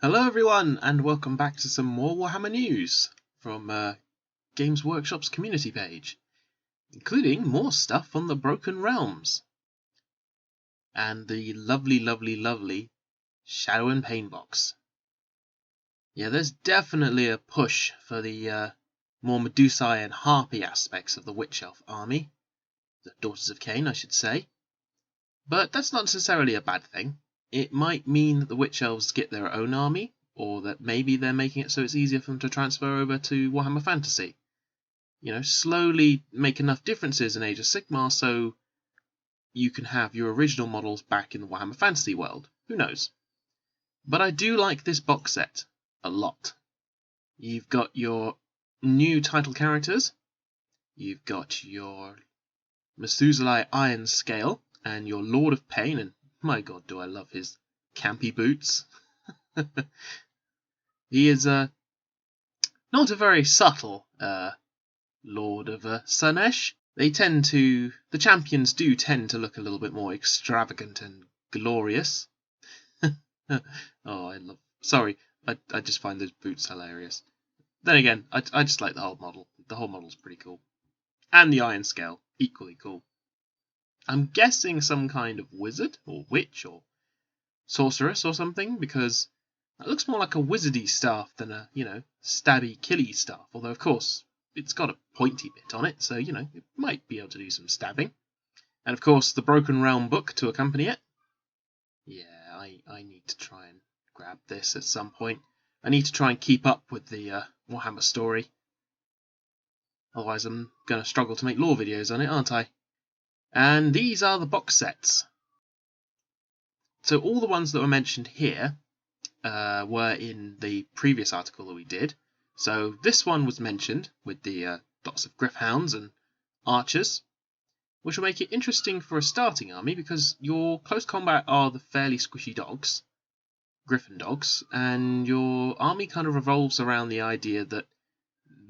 Hello everyone, and welcome back to some more Warhammer news from Games Workshop's community page, including more stuff on the Broken Realms and the lovely Shadow and Pain box. Yeah, there's definitely a push for the more Medusae and Harpy aspects of the Witch Elf army, the Daughters of Cain, I should say. But that's not necessarily a bad thing. It might mean that the Witch Elves get their own army, or that maybe they're making it so it's easier for them to transfer over to Warhammer Fantasy. You know, slowly make enough differences in Age of Sigmar so you can have your original models back in the Warhammer Fantasy world. Who knows? But I do like this box set a lot. You've got your new title characters, you've got your Methuselah Iron Scale, and your Lord of Pain, and my god, do I love his campy boots. He is not a very subtle Lord of Sunesh. The champions do tend to look a little bit more extravagant and glorious. Sorry, I just find those boots hilarious. Then again, I just like the whole model. The whole model's pretty cool. And the Iron Scale, equally cool. I'm guessing some kind of wizard, or witch, or sorceress or something, because it looks more like a wizardy staff than a, stabby, killy staff. Although, of course, it's got a pointy bit on it, so, it might be able to do some stabbing. And, of course, the Broken Realm book to accompany it. Yeah, I need to try and grab this at some point. I need to try and keep up with the Warhammer story. Otherwise, I'm going to struggle to make lore videos on it, aren't I? And these are the box sets. So all the ones that were mentioned here were in the previous article that we did. So this one was mentioned with the dots of Gryph-hounds and archers, which will make it interesting for a starting army because your close combat are the fairly squishy dogs, Griffin dogs, and your army kind of revolves around the idea that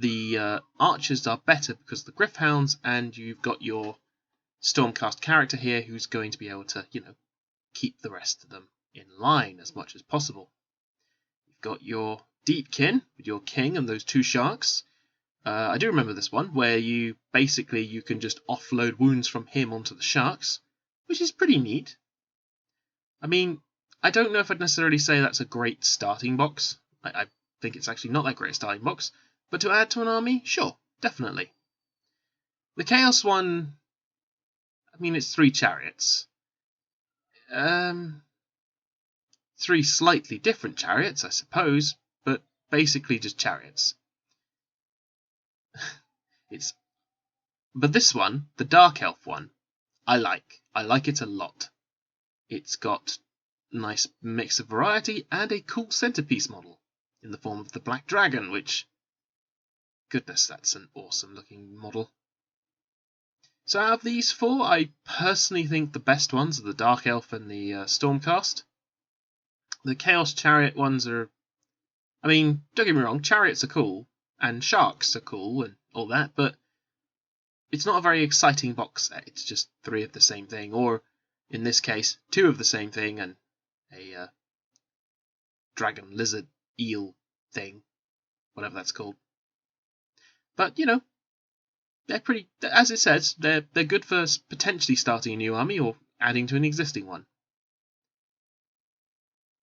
the archers are better because of the Gryph-hounds, and you've got your Stormcast character here who's going to be able to, keep the rest of them in line as much as possible. You've got your Deepkin with your king and those two sharks. I do remember this one, where you can just offload wounds from him onto the sharks, which is pretty neat. I mean, I don't know if I'd necessarily say that's a great starting box. I think it's actually not that great a starting box, but to add to an army, sure, definitely. The Chaos one, it's 3 chariots. 3 slightly different chariots, I suppose, but basically just chariots. But this one, the Dark Elf one, I like. I like it a lot. It's got a nice mix of variety and a cool centerpiece model in the form of the Black Dragon, which, goodness, that's an awesome looking model. So out of these 4, I personally think the best ones are the Dark Elf and the Stormcast. The Chaos Chariot ones are... don't get me wrong, chariots are cool, and sharks are cool, and all that, but it's not a very exciting box set. It's just 3 of the same thing, or, in this case, 2 of the same thing, and a dragon, lizard, eel thing, whatever that's called. But, they're pretty, as it says, they're good for potentially starting a new army or adding to an existing one.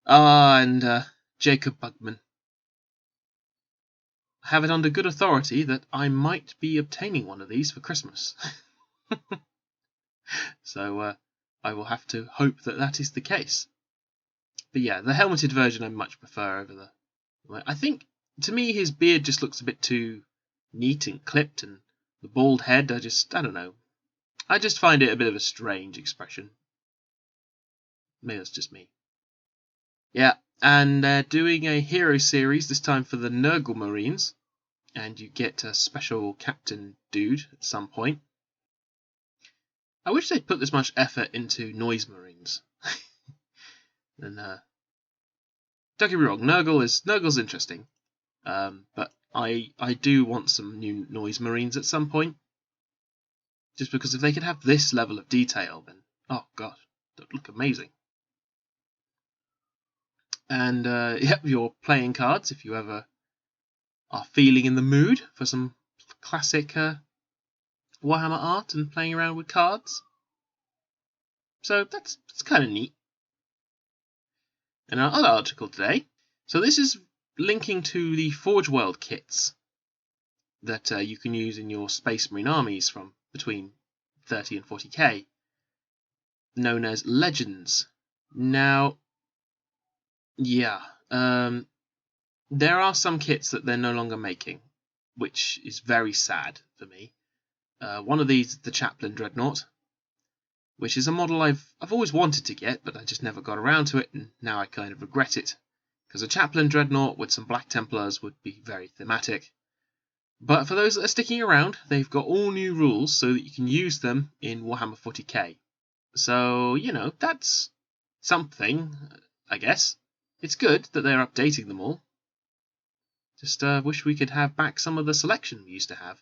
And Jacob Bugman. I have it under good authority that I might be obtaining one of these for Christmas. So I will have to hope that is the case. But yeah, the helmeted version I much prefer over the... I think, to me, his beard just looks a bit too neat and clipped, and the bald head, I don't know. I just find it a bit of a strange expression. Maybe that's just me. Yeah, and they're doing a hero series, this time for the Nurgle Marines, and you get a special captain dude at some point. I wish they'd put this much effort into Noise Marines. And don't get me wrong, Nurgle's interesting, but I do want some new Noise Marines at some point. Just because if they could have this level of detail, then, oh god, that would look amazing. And yep, your playing cards if you ever are feeling in the mood for some classic Warhammer art and playing around with cards. So that's kind of neat. And our other article today. So this is linking to the Forgeworld kits that you can use in your Space Marine armies from between 30 and 40k, known as Legends. Now, yeah, there are some kits that they're no longer making, which is very sad for me. One of these is the Chaplain Dreadnought, which is a model I've always wanted to get, but I just never got around to it, and now I kind of regret it. Because a Chaplain Dreadnought with some Black Templars would be very thematic. But for those that are sticking around, they've got all new rules so that you can use them in Warhammer 40k. So, that's something, I guess. It's good that they're updating them all. Just wish we could have back some of the selection we used to have.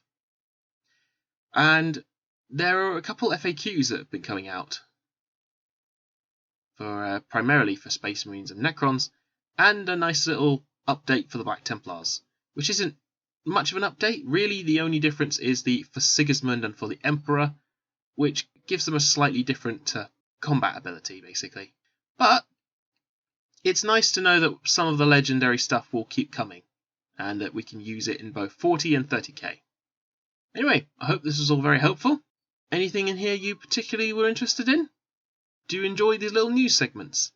And there are a couple FAQs that have been coming out, for primarily for Space Marines and Necrons, and a nice little update for the Black Templars, which isn't much of an update. Really, the only difference is for Sigismund and for the Emperor, which gives them a slightly different combat ability, basically. But it's nice to know that some of the legendary stuff will keep coming, and that we can use it in both 40 and 30k. Anyway, I hope this was all very helpful. Anything in here you particularly were interested in? Do you enjoy these little news segments?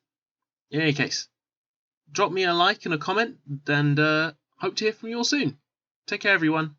In any case, drop me a like and a comment, and hope to hear from you all soon. Take care, everyone.